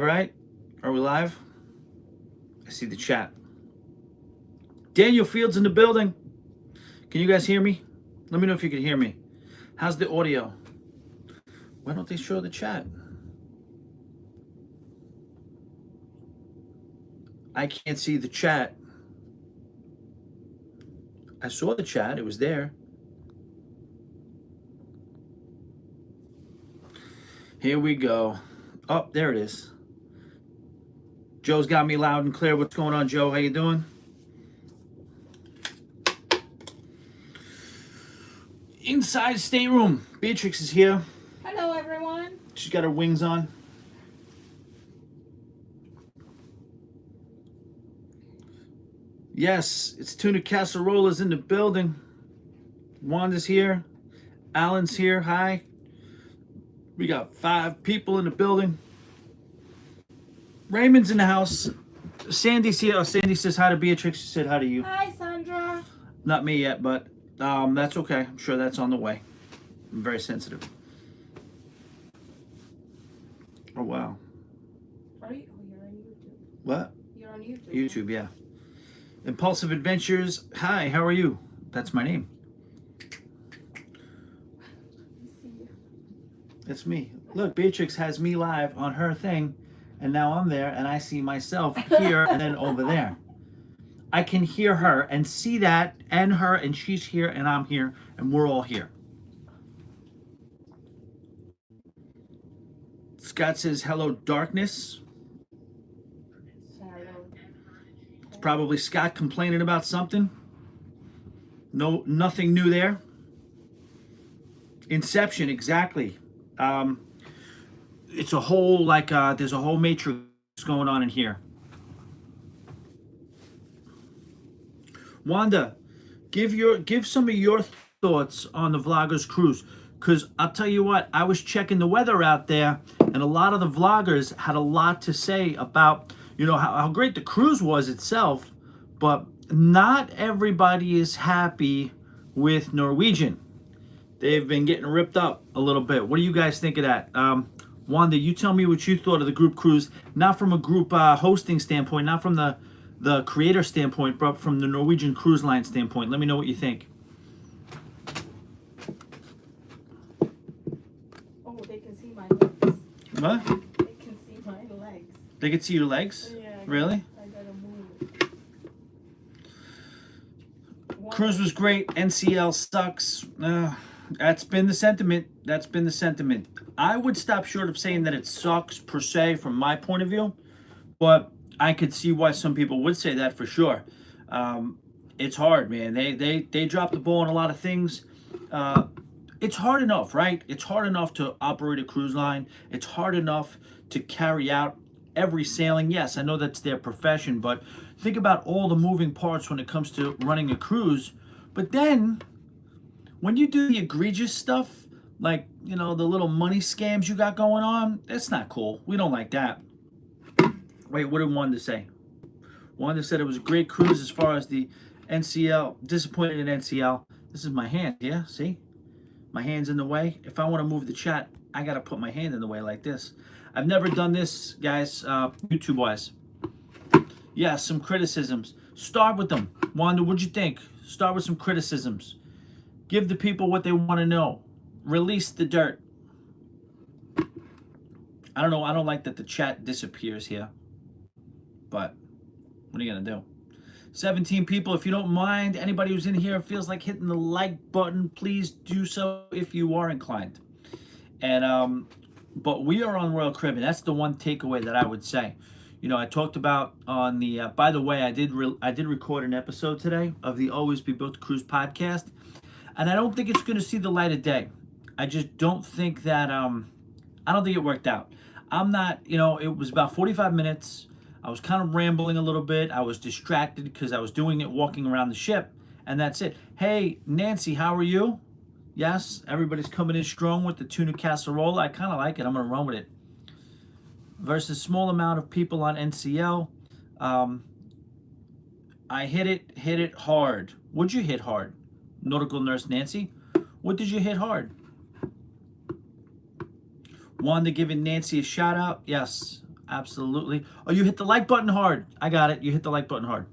right? Are we live? I see the chat. Daniel Fields in the building. Can you guys hear me? Let me know if you can hear me. How's the audio? Why don't they show the chat? I can't see the chat. I saw the chat. It was there. Here we go. Oh, there it is. Joe's got me loud and clear. What's going on, Joe? How you doing? Inside stateroom. Beatrix is here. Hello, everyone. She's got her wings on. Yes, it's Tuna Casserola's in the building. Wanda's here. Alan's here. Hi. We got 5 people in the building. Raymond's in the house. Sandy's here. Oh, Sandy says hi to Beatrix. She said hi to you. Hi, Sandra. Not me yet, but that's okay. I'm sure that's on the way. I'm very sensitive. Oh, wow. Are you? Oh, you're on YouTube. What? You're on YouTube. YouTube, yeah. Impulsive Adventures. Hi, how are you? That's my name. That's me. Look, Beatrix has me live on her thing, and now I'm there, and I see myself here and then over there. I can hear her and see that, and her, and she's here, and I'm here, and we're all here. Scott says, hello, darkness. It's probably Scott complaining about something. No, nothing new there. Inception, exactly. It's a whole, there's a whole matrix going on in here. Wanda, give some of your thoughts on the vloggers cruise, because I'll tell you what, I was checking the weather out there, and a lot of the vloggers had a lot to say about, how great the cruise was itself, but not everybody is happy with Norwegian. They've been getting ripped up a little bit. What do you guys think of that? Wanda, you tell me what you thought of the group cruise, not from a group hosting standpoint, not from the creator standpoint, but from the Norwegian Cruise Line standpoint. Let me know what you think. Oh, they can see my legs. What? They can see my legs. They can see your legs? Yeah. Really? I gotta move. Cruise was great. NCL sucks. That's been the sentiment. That's been the sentiment. I would stop short of saying that it sucks per se from my point of view, but I could see why some people would say that for sure. It's hard, man. They dropped the ball on a lot of things. It's hard enough, right? It's hard enough to operate a cruise line. It's hard enough to carry out every sailing. Yes, I know that's their profession, but think about all the moving parts when it comes to running a cruise. But then when you do the egregious stuff, like, the little money scams you got going on, that's not cool. We don't like that. Wait, what did Wanda say? Wanda said it was a great cruise as far as the NCL. Disappointed in NCL. This is my hand, yeah? See? My hand's in the way. If I want to move the chat, I got to put my hand in the way like this. I've never done this, guys, YouTube-wise. Yeah, some criticisms. Start with them. Wanda, what'd you think? Start with some criticisms. Give the people what they want to know. Release the dirt. I don't know. I don't like that the chat disappears here. But what are you going to do? 17 people. If you don't mind, anybody who's in here feels like hitting the like button, please do so if you are inclined. And but we are on Royal Caribbean. That's the one takeaway that I would say. I talked about on the. By the way, I did record an episode today of the Always Be Built Cruise podcast, and I don't think it's going to see the light of day. I just don't think that. I don't think it worked out. I'm not. It was about 45 minutes. I was kind of rambling a little bit. I was distracted because I was doing it walking around the ship, and that's it. Hey, Nancy, how are you? Yes, everybody's coming in strong with the tuna casserole. I kind of like it. I'm going to run with it. Versus small amount of people on NCL. I hit it hard. What'd you hit hard? Nautical Nurse Nancy, what did you hit hard? Wanda giving Nancy a shout out. Yes, Absolutely. Oh, you hit the like button hard. I got it. You hit the like button hard.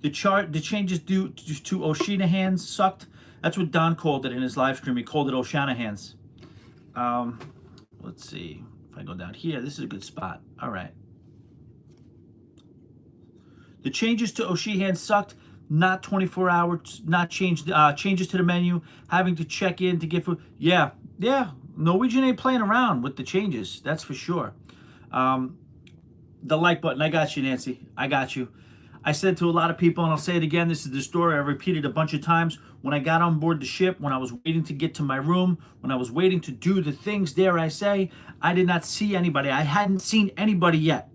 The changes due to Oshana sucked. That's what Don called it in his live stream. He called it Oshana. Um, let's see if I go down here. This is a good spot. All right. The changes to Oshana sucked. Not 24 hours. Not changed. Changes to the menu. Having to check in to get food. Yeah. Norwegian ain't playing around with the changes. That's for sure. The like button. I got you, Nancy. I got you. I said to a lot of people, and I'll say it again, this is the story I repeated a bunch of times. When I got on board the ship, when I was waiting to get to my room, when I was waiting to do the things, dare I say, I did not see anybody. I hadn't seen anybody yet.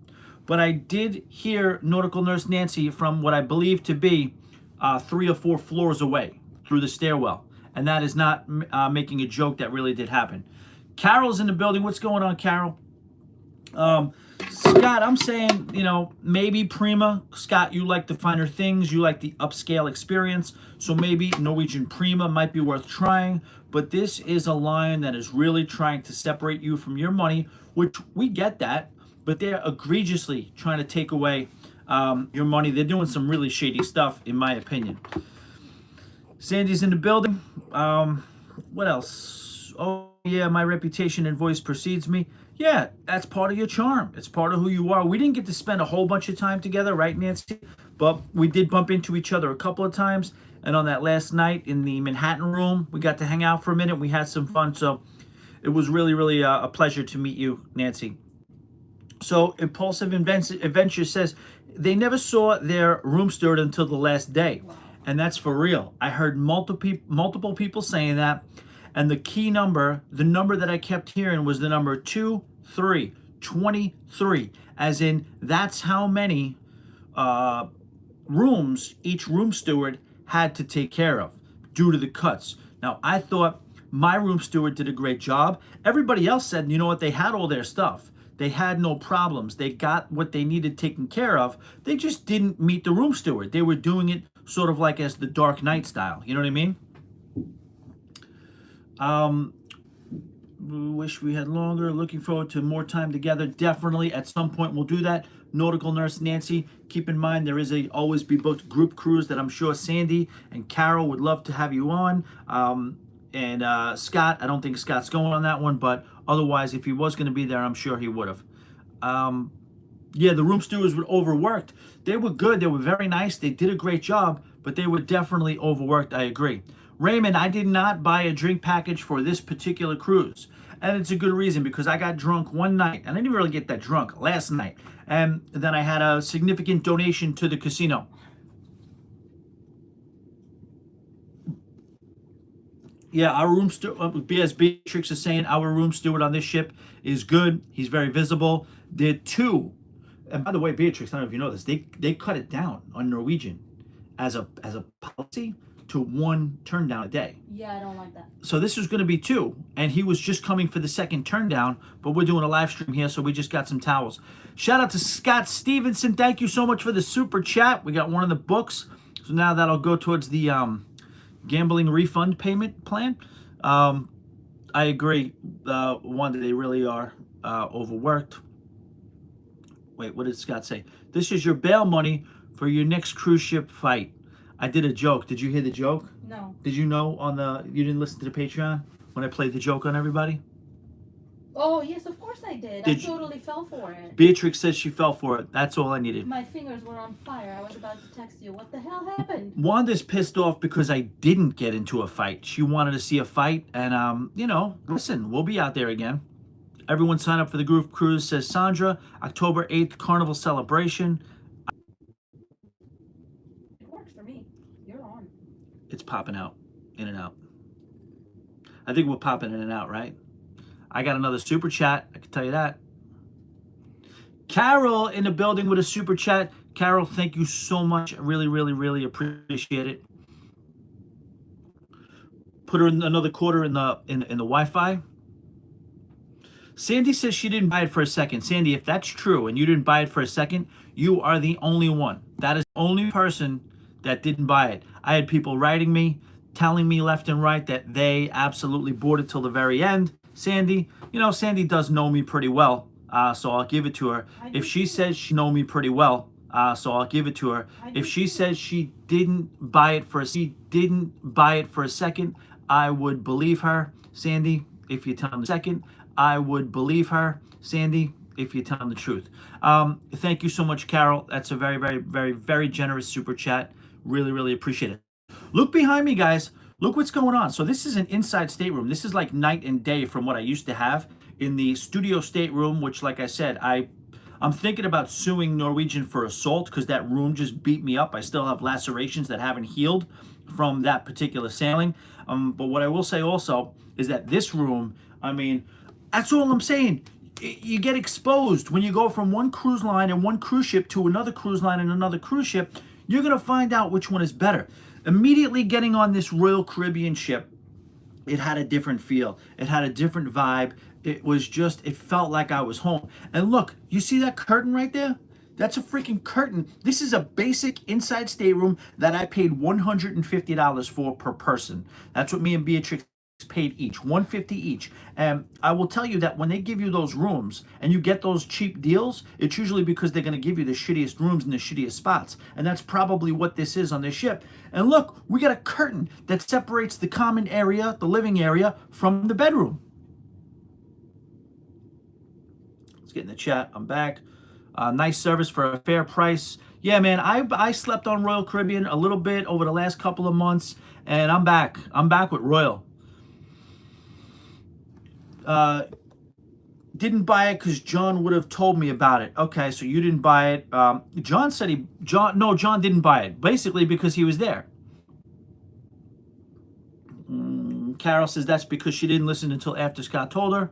But I did hear Nautical Nurse Nancy from what I believe to be 3 or 4 floors away through the stairwell. And that is not making a joke. That really did happen. Carol's in the building. What's going on, Carol? Scott, I'm saying, maybe Prima. Scott, you like the finer things. You like the upscale experience. So maybe Norwegian Prima might be worth trying. But this is a line that is really trying to separate you from your money, which we get that. But they're egregiously trying to take away your money. They're doing some really shady stuff, in my opinion. Sandy's in the building. What else? Oh, yeah, my reputation and voice precedes me. Yeah, that's part of your charm. It's part of who you are. We didn't get to spend a whole bunch of time together, right, Nancy? But we did bump into each other a couple of times. And on that last night in the Manhattan room, we got to hang out for a minute. We had some fun. So it was really, really a pleasure to meet you, Nancy. So Impulsive Adventure says they never saw their room steward until the last day. And that's for real. I heard multiple people saying that. And the key number, the number that I kept hearing was the number 23, as in that's how many rooms each room steward had to take care of due to the cuts. Now, I thought my room steward did a great job. Everybody else said, you know what, they had all their stuff. They had no problems. They got what they needed taken care of. They just didn't meet the room steward. They were doing it sort of like as the Dark Knight style. You know what I mean? Wish we had longer. Looking forward to more time together. Definitely at some point we'll do that. Nautical Nurse Nancy, keep in mind there is a always be booked group cruise that I'm sure Sandy and Carol would love to have you on. And Scott, I don't think Scott's going on that one, but otherwise if he was going to be there, I'm sure he would have. Yeah, the room stewards were overworked. They were good. They were very nice. They did a great job, but they were definitely overworked. I agree. Raymond, I did not buy a drink package for this particular cruise. And it's a good reason because I got drunk one night. And I didn't really get that drunk last night. And then I had a significant donation to the casino. Yeah, our room steward, as Beatrix is saying, our room steward on this ship is good. He's very visible. There are 2. And by the way, Beatrix, I don't know if you know this, they cut it down on Norwegian as a policy to 1 turn down a day. Yeah, I don't like that. So this was going to be 2, and he was just coming for the second turn down, but we're doing a live stream here, so we just got some towels. Shout out to Scott Stevenson. Thank you so much for the super chat. We got one of the books, so now that'll go towards the gambling refund payment plan. I agree. One, they really are overworked. Wait, what did Scott say? This is your bail money for your next cruise ship fight. I did a joke. Did you hear the joke? No. Did you know you didn't listen to the Patreon when I played the joke on everybody? Oh, yes, of course I did. I totally fell for it. Beatrix says she fell for it. That's all I needed. My fingers were on fire. I was about to text you. What the hell happened? Wanda's pissed off because I didn't get into a fight. She wanted to see a fight. And, listen, we'll be out there again. Everyone sign up for the group cruise, says Sandra. October 8th, Carnival celebration. It works for me. You're on. It's popping out, in and out. I think we're popping in and out, right? I got another super chat. I can tell you that. Carol in the building with a super chat. Carol, thank you so much. I really, really, really appreciate it. Put her in another quarter in the Wi-Fi. Sandy says she didn't buy it for a second. Sandy, if that's true and you didn't buy it for a second, you are the only one. That is the only person that didn't buy it. I had people writing me, telling me left and right that they absolutely bought it till the very end. Sandy, Sandy does know me pretty well. so I'll give it to her. I If did she too. says she know me pretty well, so I'll give it to her. I If did she too. says she didn't buy it for a second, I would believe her, Sandy. If you tell them the second, I would believe her, Sandy. If you tell them the truth. Thank you so much, Carol. That's a very, very, very, very generous super chat. Really, really appreciate it. Look behind me, guys. Look what's going on. So this is an inside stateroom. This is like night and day from what I used to have in the studio stateroom, which, like I said, I'm thinking about suing Norwegian for assault because that room just beat me up. I still have lacerations that haven't healed from that particular sailing. But what I will say also is that this room, I mean, that's all I'm saying. You get exposed when you go from one cruise line and one cruise ship to another cruise line and another cruise ship. You're going to find out which one is better. Immediately getting on this Royal Caribbean ship, it had a different feel. It had a different vibe. It felt like I was home. And look, you see that curtain right there? That's a freaking curtain. This is a basic inside stateroom that I paid $150 for per person. That's what me and Beatrix paid each, $150 each. And I will tell you that when they give you those rooms and you get those cheap deals, it's usually because they're going to give you the shittiest rooms in the shittiest spots. And that's probably what this is on this ship. And look, we got a curtain that separates the common area, the living area, from the bedroom. Let's get in the chat. I'm back. Nice service for a fair price. Yeah, man, I slept on Royal Caribbean a little bit over the last couple of months, and I'm back. I'm back with Royal. Didn't buy it because John would have told me about it. Okay, so you didn't buy it. John said John didn't buy it. Basically because he was there. Carol says that's because she didn't listen until after Scott told her.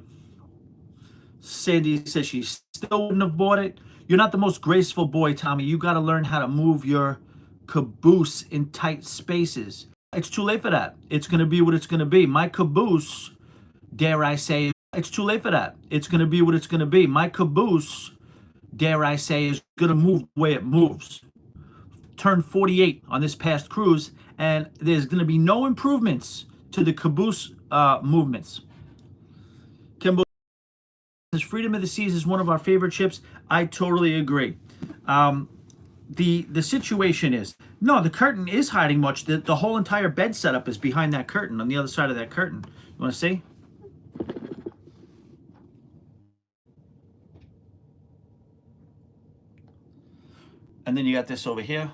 Sandy says she still wouldn't have bought it. You're not the most graceful boy, Tommy. You got to learn how to move your caboose in tight spaces. It's too late for that. It's going to be what it's going to be. My caboose, dare I say, it's too late for that. It's going to be what it's going to be. My caboose, dare I say, is going to move the way it moves. Turned 48 on this past cruise, and there's going to be no improvements to the caboose movements. Kimbo says Freedom of the Seas is one of our favorite ships. I totally agree. The situation is, no, the curtain is hiding much. The whole entire bed setup is behind that curtain, on the other side of that curtain. You want to see? And then you got this over here.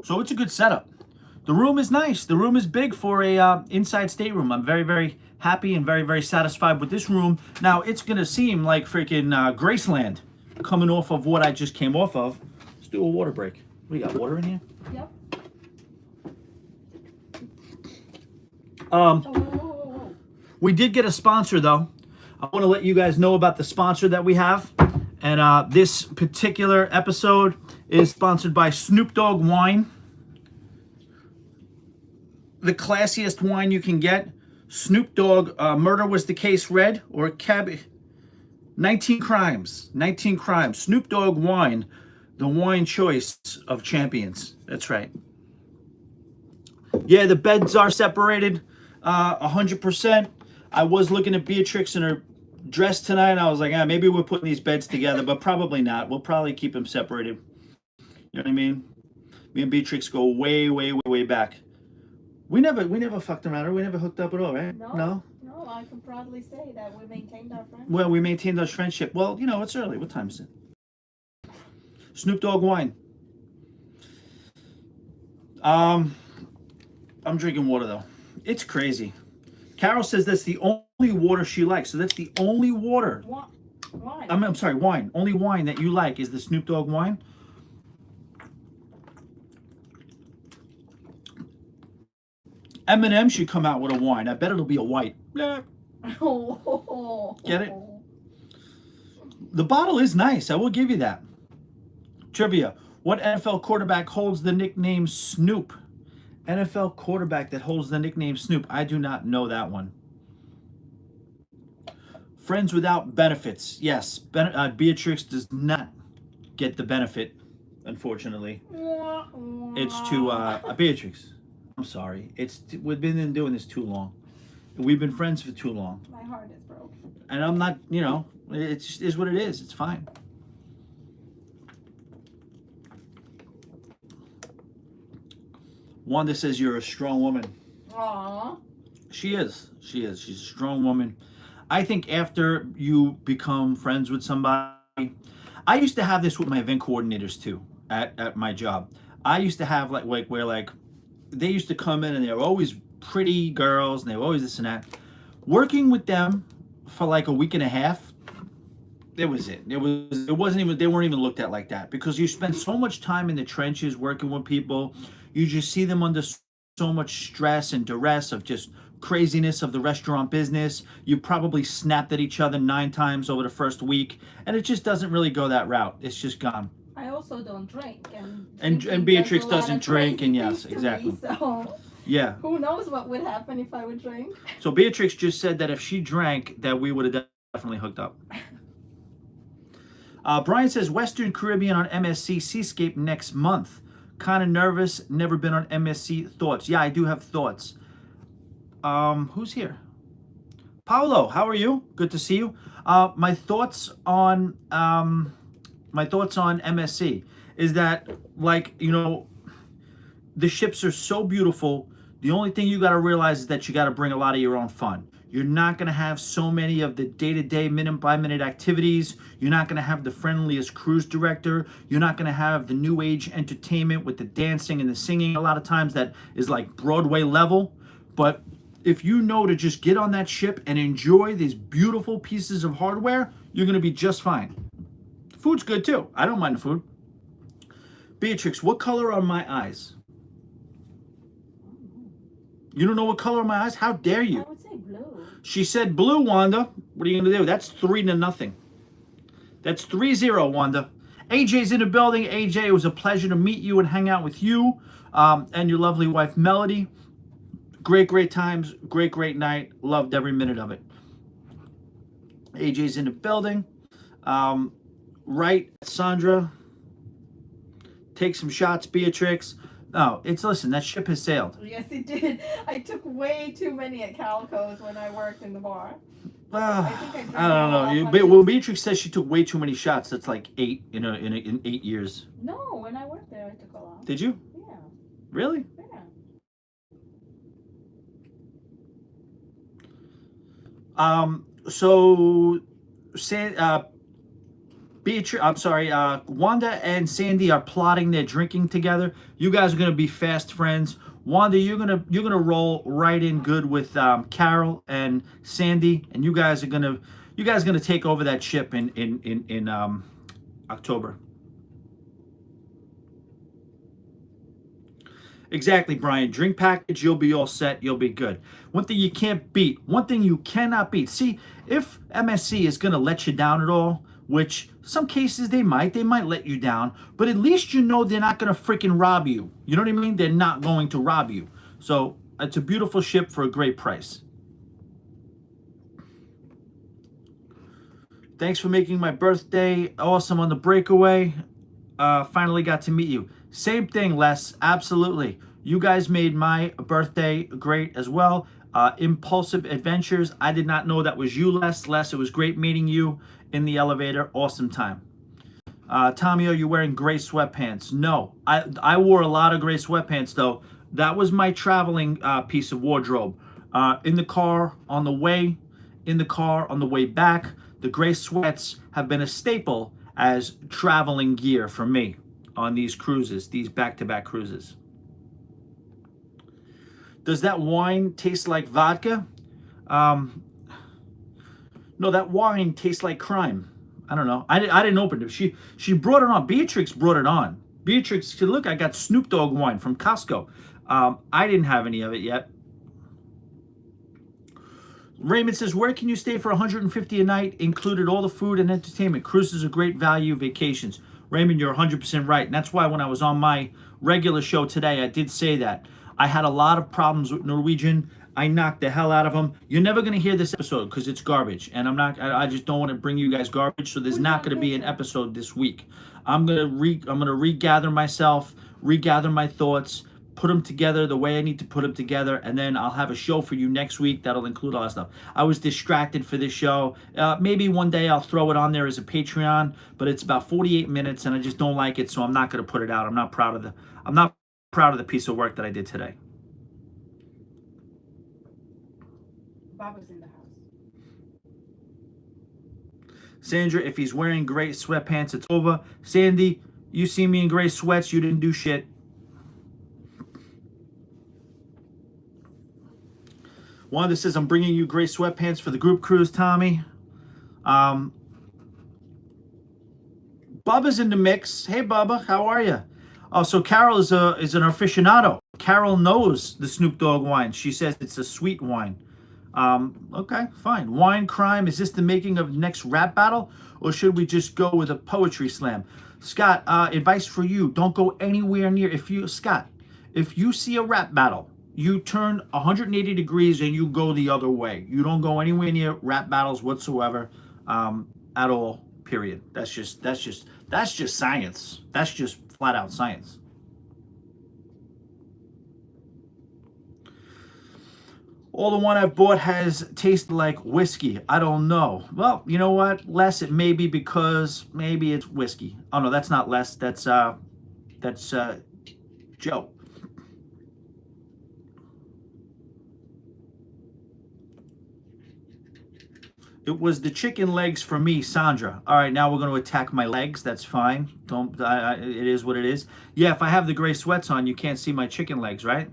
So it's a good setup. The room is nice. The room is big for a inside stateroom. I'm very, very happy and very, very satisfied with this room. Now, it's going to seem like freaking Graceland coming off of what I just came off of. Let's do a water break. We got water in here? Yep. We did get a sponsor, though. I want to let you guys know about the sponsor that we have. And this particular episode is sponsored by Snoop Dogg Wine. The classiest wine you can get. Snoop Dogg, Murder Was the Case Red, or Cab... 19 Crimes. 19 Crimes. Snoop Dogg Wine, the wine choice of champions. That's right. Yeah, the beds are separated 100%. I was looking at Beatrix in her dress tonight. I was like, maybe we're putting these beds together, but probably not. We'll probably keep them separated. You know what I mean? Me and Beatrix go way, way, way, way back. We never fucked around, or we never hooked up at all, right? No, I can proudly say that we maintained our friendship. Well, we maintained our friendship. Well, you know, it's early. What time is it? Snoop Dogg Wine. I'm drinking water, though. It's crazy. Carol says that's the only water she likes. So that's the only water. Wine. I'm sorry, wine. Only wine that you like is the Snoop Dogg Wine. M&M should come out with a wine. I bet it'll be a white. Get it? The bottle is nice. I will give you that. Trivia. What NFL quarterback holds the nickname Snoop? NFL quarterback that holds the nickname Snoop. I do not know that one. Friends without benefits. Yes, Beatrix does not get the benefit, unfortunately. It's to Beatrix. I'm sorry. We've been doing this too long. We've been friends for too long. My heart is broken. And I'm not, it just is what it is. It's fine. Wanda says you're a strong woman. Aww. She is. She is. She's a strong woman. I think after you become friends with somebody, I used to have this with my event coordinators too at my job. I used to have like where like they used to come in and they were always pretty girls and they were always this and that. Working with them for like a week and a half, it was it. It wasn't even, they weren't even looked at like that because you spend so much time in the trenches working with people. You just see them under so much stress and duress of just craziness of the restaurant business. You probably snapped at each other 9 times over the first week, and it just doesn't really go that route. It's just gone. I also don't drink, And Beatrix doesn't drink, and yes, exactly. Me, so yeah. Who knows what would happen if I would drink? So Beatrix just said that if she drank, that we would have definitely hooked up. Brian says Western Caribbean on MSC Seascape next month. Kind of nervous. Never been on MSC. Thoughts? Yeah, I do have thoughts. Who's here? Paolo, how are you? Good to see you. My thoughts on MSC is that, like, the ships are so beautiful. The only thing you got to realize is that you got to bring a lot of your own fun. You're not going to have so many of the day-to-day, minute-by-minute activities. You're not going to have the friendliest cruise director. You're not going to have the new age entertainment with the dancing and the singing. A lot of times that is like Broadway level. But if you know to just get on that ship and enjoy these beautiful pieces of hardware, you're going to be just fine. Food's good too. I don't mind the food. Beatrix, what color are my eyes? You don't know what color are my eyes? How dare you? I would say blue. She said blue, Wanda. What are you going to do? That's 3-0. That's 3-0, Wanda. AJ's in the building. AJ, it was a pleasure to meet you and hang out with you and your lovely wife, Melody. Great times. Great night. Loved every minute of it. AJ's in the building. Right, Sandra. Take some shots, Beatrix. No, listen, that ship has sailed. Yes, it did. I took way too many at Calico's when I worked in the bar. I don't know. When Beatrix says she took way too many shots, that's like 8 in 8 years. No, when I worked there, I took a lot. Did you? Yeah. Really? Yeah. So, Beatrice, I'm sorry, Wanda and Sandy are plotting their drinking together. You guys are gonna be fast friends. Wanda, you're gonna roll right in good with Carol and Sandy, and you guys are gonna take over that ship in October. Exactly, Brian. Drink package, you'll be all set. You'll be good. One thing you can't beat. One thing you cannot beat. See, if MSC is gonna let you down at all, which some cases they might let you down, but at least you know they're not going to freaking rob you. You know what I mean? They're not going to rob you. So it's a beautiful ship for a great price. Thanks for making my birthday awesome on the breakaway. Finally got to meet you. Same thing, Les. Absolutely. You guys made my birthday great as well. Impulsive Adventures. I did not know that was you, Les. Les, it was great meeting you in the elevator. Awesome time. Tommy, are you wearing gray sweatpants? No. I wore a lot of gray sweatpants, though. That was my traveling piece of wardrobe. In the car on the way, in the car on the way back, the gray sweats have been a staple as traveling gear for me on these cruises, these back-to-back cruises. Does that wine taste like vodka? No, that wine tastes like crime. I don't know. I didn't open it. She brought it on. Beatrix brought it on. Beatrix said, look, I got Snoop Dogg wine from Costco. I didn't have any of it yet. Raymond says, where can you stay for $150 a night? Included all the food and entertainment. Cruises are great value vacations. Raymond, you're 100% right. And that's why when I was on my regular show today, I did say that. I had a lot of problems with Norwegian. I knocked the hell out of them. You're never going to hear this episode because it's garbage. And I just don't want to bring you guys garbage. So there's not going to be an episode this week. I'm going to regather myself, regather my thoughts, put them together the way I need to put them together, and then I'll have a show for you next week that'll include all that stuff. I was distracted for this show. Maybe one day I'll throw it on there as a Patreon, but it's about 48 minutes, and I just don't like it, so I'm not going to put it out. I'm not proud of the piece of work that I did today. Bob was in the house. Sandra, if he's wearing gray sweatpants, it's over. Sandy, you see me in gray sweats, you didn't do shit. Wanda says, I'm bringing you gray sweatpants for the group cruise, Tommy. Bubba's in the mix. Hey, Bubba, how are you? Oh, so Carol is an aficionado. Carol knows the Snoop Dogg wine. She says it's a sweet wine. Okay, fine. Wine crime. Is this the making of next rap battle, or should we just go with a poetry slam? Scott, advice for you: don't go anywhere near. If you see a rap battle, you turn 180 degrees and you go the other way. You don't go anywhere near rap battles whatsoever, at all. Period. That's just science. That's just flat out science. All the one I've bought has tasted like whiskey. I don't know. Well, you know what, Les? It may be because maybe it's whiskey. Oh no, that's not Les. That's Joe. It was the chicken legs for me, Sandra. All right, now we're going to attack my legs. That's fine. Don't. It is what it is. Yeah, if I have the gray sweats on, you can't see my chicken legs, right?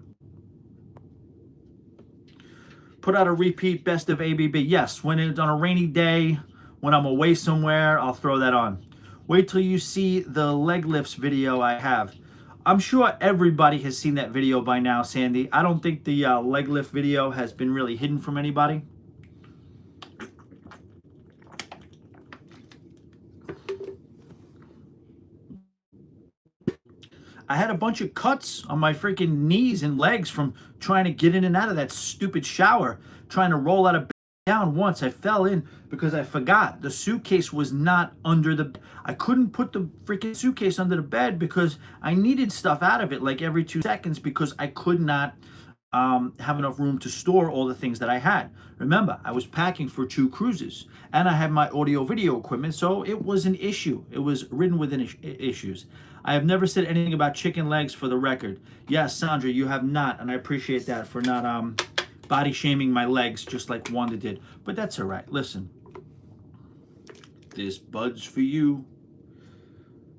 Put out a repeat best of ABB. Yes, when it's on a rainy day, when I'm away somewhere, I'll throw that on. Wait till you see the leg lifts video I have. I'm sure everybody has seen that video by now, Sandy. I don't think the leg lift video has been really hidden from anybody. I had a bunch of cuts on my freaking knees and legs from trying to get in and out of that stupid shower, trying to roll out of bed. Down once. I fell in because I forgot the suitcase was not under the. I couldn't put the freaking suitcase under the bed because I needed stuff out of it like every 2 seconds because I could not have enough room to store all the things that I had. Remember, I was packing for 2 cruises and I had my audio video equipment, so it was an issue. It was ridden with issues. I have never said anything about chicken legs, for the record. Yes, Sandra, you have not, and I appreciate that for not body shaming my legs just like Wanda did. But that's all right. Listen, this bud's for you.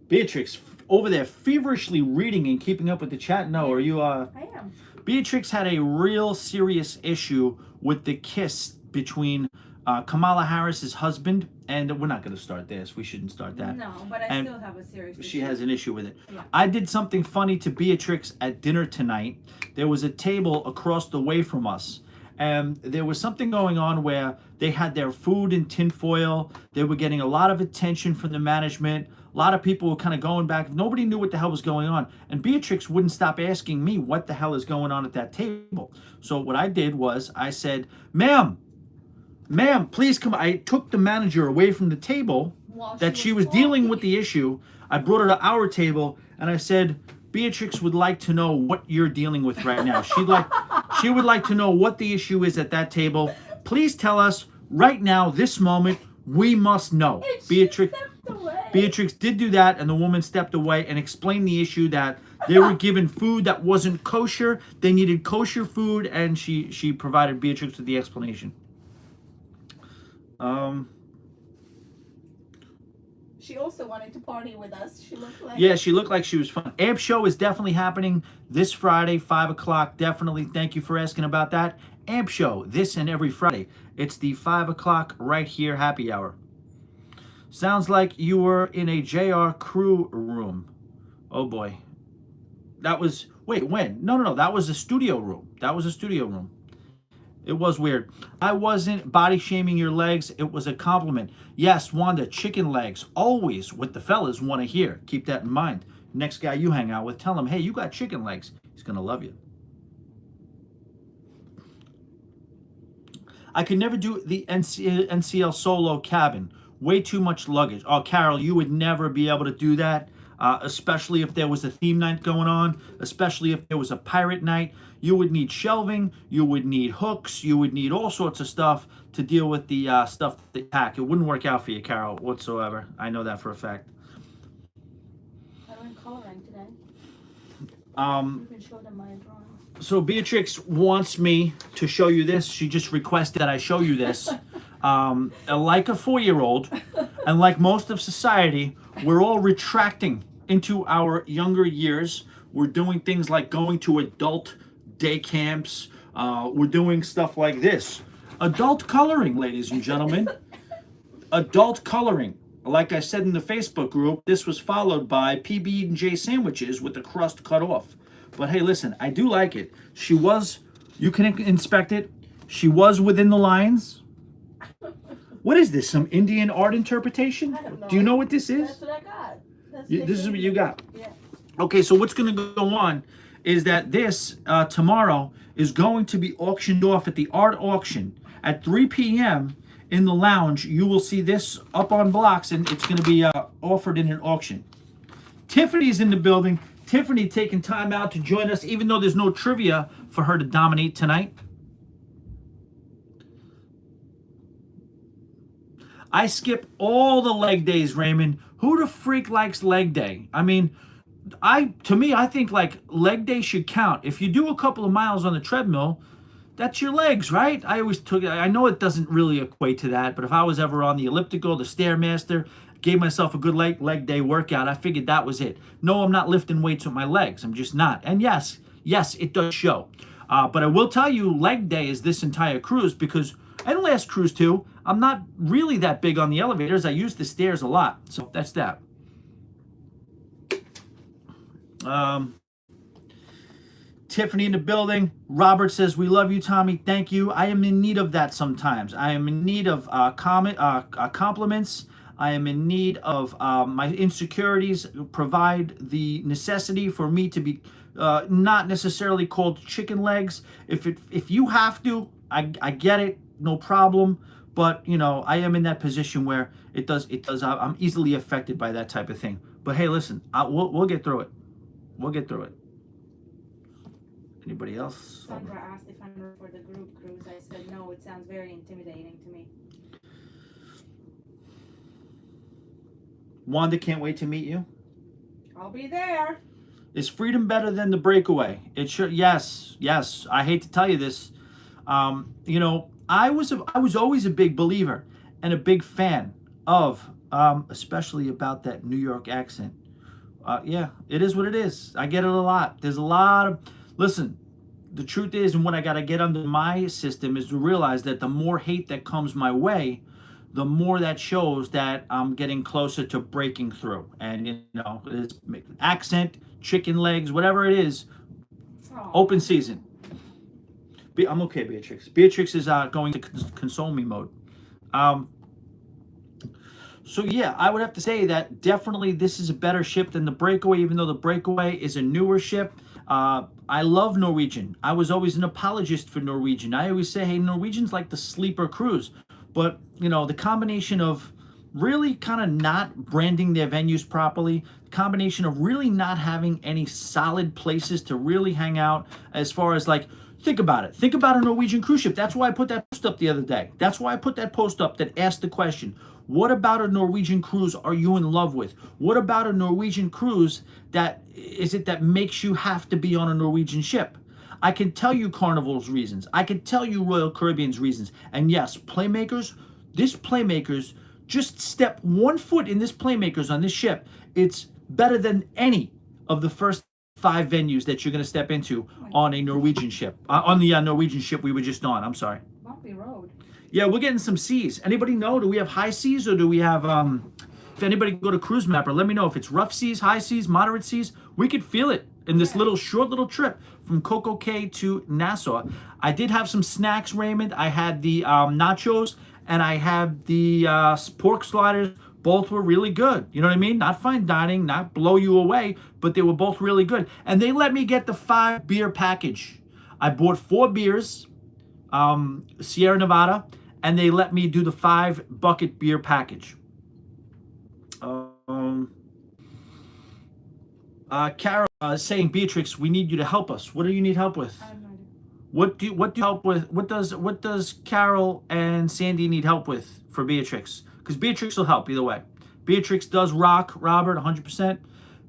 Beatrix, over there feverishly reading and keeping up with the chat. No, are you? I am. Beatrix had a real serious issue with the kiss between Kamala Harris's husband, and we're not going to start this. We shouldn't start that. No, but I still have a serious issue. She has an issue with it. Yeah. I did something funny to Beatrix at dinner tonight. There was a table across the way from us, and there was something going on where they had their food in tinfoil. They were getting a lot of attention from the management. A lot of people were kind of going back. Nobody knew what the hell was going on. And Beatrix wouldn't stop asking me what the hell is going on at that table. So what I did was I said, ma'am, please come. I took the manager away from the table that she was dealing with the issue. I brought her to our table and I said, Beatrix would like to know what you're dealing with right now. She would like to know what the issue is at that table. Please tell us right now, this moment. We must know. Beatrix did do that, and the woman stepped away and explained the issue that they were given food that wasn't kosher. They needed kosher food, and she provided Beatrix with the explanation. She also wanted to party with us. She looked like she was fun. Amp Show is definitely happening this Friday, 5 o'clock. Definitely. Thank you for asking about that. Amp Show, this and every Friday. It's the 5 o'clock right here happy hour. Sounds like you were in a JR crew room. Oh boy. That was, wait, when? No. That was a studio room. It was weird. I wasn't body shaming your legs. It was a compliment. Yes, Wanda, chicken legs. Always what the fellas want to hear. Keep that in mind. Next guy you hang out with, tell him, hey, you got chicken legs. He's going to love you. I could never do the NCL solo cabin. Way too much luggage. Oh, Carol, you would never be able to do that. especially if there was a theme night going on, especially if there was a pirate night. You would need shelving, you would need hooks, you would need all sorts of stuff to deal with the stuff that they pack. It wouldn't work out for you, Carol, whatsoever. I know that for a fact. I went coloring today. Um, You can show them my drawing. So Beatrix wants me to show you this. She just requested that I show you this. Like a 4-year-old, and like most of society, we're all retracting into our younger years. We're doing things like going to adult day camps. We're doing stuff like this. Adult coloring, ladies and gentlemen. Adult coloring. Like I said in the Facebook group, this was followed by PB&J sandwiches with the crust cut off. But hey, listen, I do like it. She was, you can inspect it. She was within the lines. What is this? Some Indian art interpretation? I don't know. Do you know what this is? That's what I got. This is what you got. Yeah. Okay, so what's going to go on is that this tomorrow is going to be auctioned off at the art auction at 3 p.m. in the lounge. You will see this up on blocks, and it's going to be offered in an auction. Tiffany's in the building. Tiffany taking time out to join us, even though there's no trivia for her to dominate tonight. I skip all the leg days, Raymond. Who the freak likes leg day? I mean, to me, I think like leg day should count. If you do a couple of miles on the treadmill, that's your legs, right? I know it doesn't really equate to that, but if I was ever on the elliptical, the Stairmaster, gave myself a good leg day workout, I figured that was it. No, I'm not lifting weights with my legs. I'm just not. And yes, it does show. But I will tell you, leg day is this entire cruise because, and last cruise too, I'm not really that big on the elevators. I use the stairs a lot. So that's that. Tiffany in the building. Robert says, we love you, Tommy. Thank you. I am in need of that sometimes. I am in need of compliments. I am in need of my insecurities provide the necessity for me to be not necessarily called chicken legs. If you have to, I get it, no problem. But you know, I am in that position where it does. I'm easily affected by that type of thing. But hey, listen, we'll get through it. We'll get through it. Anybody else? Sandra asked if I'm ready for the group cruise. I said no. It sounds very intimidating to me. Wanda can't wait to meet you. I'll be there. Is Freedom better than the Breakaway? It should. Yes. I hate to tell you this. You know, I was always a big believer and a big fan of, especially about that New York accent. Yeah, it is what it is. I get it a lot. There's a lot of, listen, the truth is, and what I got to get under my system is to realize that the more hate that comes my way, the more that shows that I'm getting closer to breaking through. And, you know, it's accent, chicken legs, whatever it is, open season. I'm okay, Beatrix. Beatrix is going to console me mode. So yeah, I would have to say that definitely this is a better ship than the Breakaway, even though the Breakaway is a newer ship. I love Norwegian. I was always an apologist for Norwegian. I always say, hey, Norwegian's like the sleeper cruise. But, you know, the combination of really kind of not branding their venues properly, the combination of really not having any solid places to really hang out as far as like, think about it. Think about a Norwegian cruise ship. That's why I put that post up the other day. That's why I put that post up that asked the question, what about a Norwegian cruise are you in love with? What about a Norwegian cruise that makes you have to be on a Norwegian ship? I can tell you Carnival's reasons. I can tell you Royal Caribbean's reasons. And yes, Playmakers, just step 1 foot in this Playmakers on this ship. It's better than any of the first 5 venues that you're going to step into on a Norwegian ship. On the Norwegian ship we were just on. I'm sorry. Bumpy road. Yeah, we're getting some seas. Anybody know? Do we have high seas or do we have... if anybody can go to Cruise Mapper, let me know if it's rough seas, high seas, moderate seas. We could feel it in this short little trip from Coco Cay to Nassau. I did have some snacks, Raymond. I had the nachos and I had the pork sliders. Both were really good. You know what I mean? Not fine dining, not blow you away, but they were both really good. And they let me get the 5 beer package. I bought 4 beers, Sierra Nevada, and they let me do the 5 bucket beer package. Carol is saying, Beatrix, we need you to help us. What do you need help with? I have no idea. What do you help with? What does Carol and Sandy need help with for Beatrix? Because Beatrix will help either way. Beatrix does rock Robert 100%.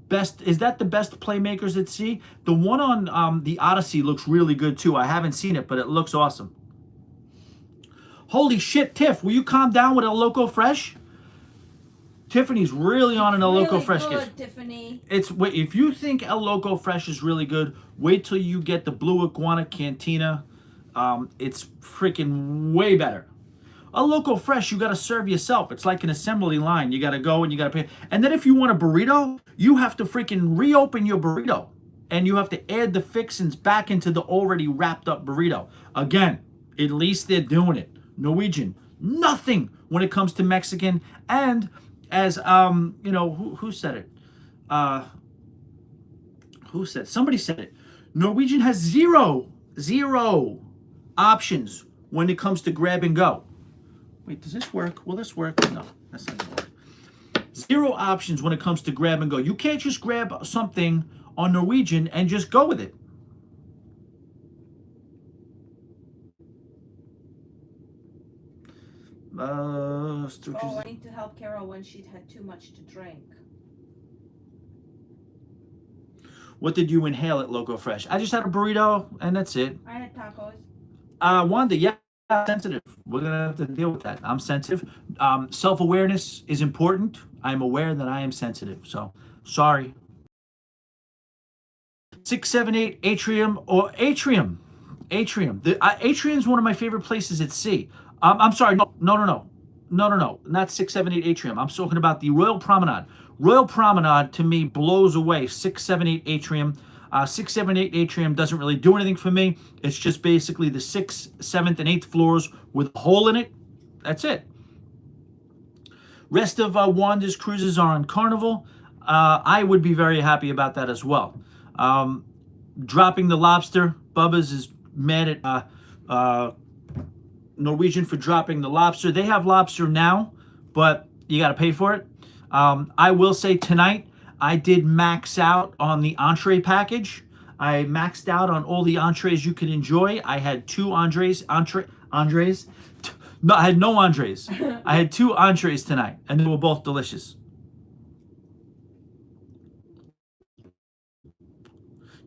Best, is that the best playmakers at sea? The one on the Odyssey looks really good too. I haven't seen it, but it looks awesome. Holy shit, Tiff, will you calm down with El Loco Fresh? Tiffany's really on an El Loco Really Fresh good, kiss. Tiffany. It's wait, if you think El Loco Fresh is really good, wait till you get the Blue Iguana Cantina. It's freaking way better. El Loco Fresh, you got to serve yourself. It's like an assembly line. You got to go and you got to pay. And then if you want a burrito, you have to freaking reopen your burrito. And you have to add the fixins back into the already wrapped up burrito. Again, at least they're doing it. Norwegian, nothing when it comes to Mexican. And as you know, who said it? Who said? Somebody said it. Norwegian has zero options when it comes to grab and go. Wait, does this work? Will this work? No, that's not gonna work. Zero options when it comes to grab and go. You can't just grab something on Norwegian and just go with it. Oh, I need to help Carol when she'd had too much to drink. What did you inhale at Loco Fresh? I just had a burrito and that's it. I had tacos. Wanda, yeah, sensitive. We're gonna have to deal with that. I'm sensitive. Self-awareness is important. I'm aware that I am sensitive. So sorry. 678 Atrium or Atrium. Atrium. Atrium is one of my favorite places at sea. I'm sorry. No. Not 678 Atrium. I'm talking about the Royal Promenade. Royal Promenade to me blows away 678 Atrium. 678 Atrium doesn't really do anything for me. It's just basically the 6th, 7th, and 8th floors with a hole in it. That's it. Rest of Wanda's cruises are on Carnival. I would be very happy about that as well. Dropping the Lobster. Bubba's is mad at Norwegian for dropping the Lobster. They have Lobster now, but you got to pay for it. I will say tonight, I did max out on the entree package. I maxed out on all the entrees you can enjoy. I had two entrees. No, I had no entrees. I had 2 entrees tonight, and they were both delicious.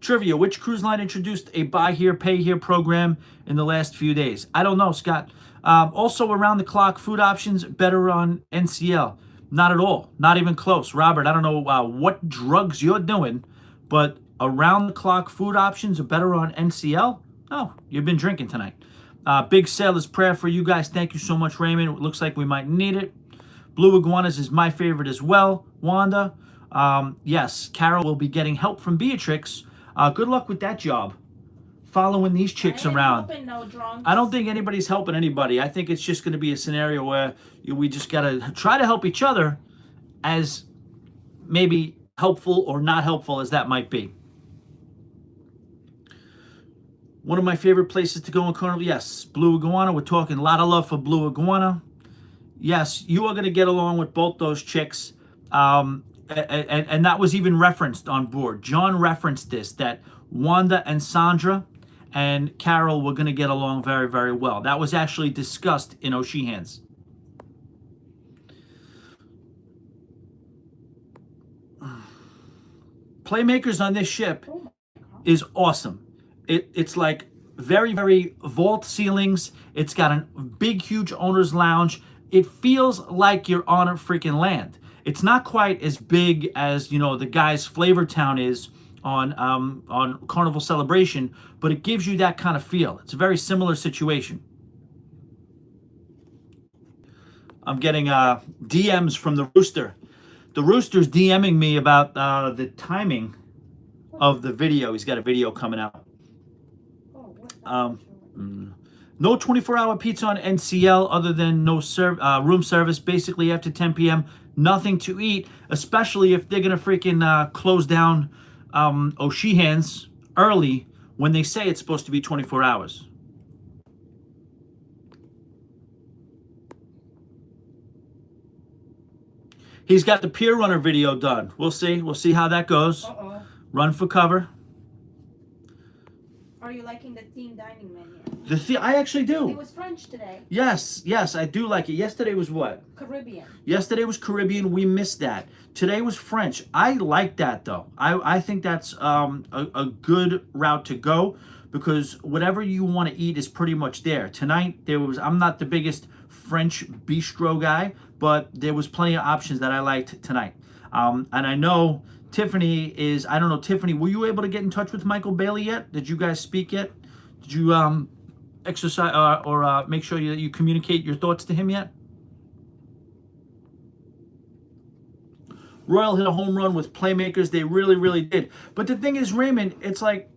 Trivia, which cruise line introduced a buy here, pay here program in the last few days? I don't know, Scott. Also, around the clock food options, better on NCL. Not at all. Not even close. Robert, I don't know what drugs you're doing, but around the clock food options are better on NCL? Oh, you've been drinking tonight. Big Sailor's Prayer for you guys. Thank you so much, Raymond. It looks like we might need it. Blue Iguanas is my favorite as well. Wanda. Yes, Carol will be getting help from Beatrix. Good luck with that job. Following these chicks around. No drunks. I don't think anybody's helping anybody. I think it's just going to be a scenario where we just got to try to help each other, as maybe helpful or not helpful as that might be. One of my favorite places to go in Carnival, yes, Blue Iguana. We're talking a lot of love for Blue Iguana. Yes, you are going to get along with both those chicks. And that was even referenced on board. John referenced this, that Wanda and Sandra and Carol were going to get along very, very well. That was actually discussed in O'Sheehan's. Playmakers on this ship is awesome. It's like very, very vault ceilings. It's got a big, huge owner's lounge. It feels like you're on a freaking land. It's not quite as big as, you know, the guy's Flavor Town is on Carnival Celebration, but it gives you that kind of feel. It's a very similar situation. I'm getting DMs from the Rooster. The Rooster's DMing me about the timing of the video. He's got a video coming out. No 24-hour pizza on NCL other than no room service. Basically, after 10 p.m., nothing to eat, especially if they're going to freaking close down O'Sheehan's early when they say it's supposed to be 24 hours. He's got the Pier Runner video done. We'll see. We'll see how that goes. Run for cover. Are you liking the team dining menu? I actually It do. was French today. Yes, I do like it. Yesterday was what? Caribbean. Yesterday was Caribbean. We missed that. Today was French. I like that though. I think that's a good route to go, because whatever you want to eat is pretty much there. Tonight I'm not the biggest French bistro guy, but there was plenty of options that I liked tonight. And I know Tiffany is. I don't know, Tiffany. Were you able to get in touch with Michael Bailey yet? Did you guys speak yet? Did you exercise or make sure you communicate your thoughts to him yet? Royal hit a home run with playmakers. They really, really did. But the thing is, Raymond, it's like,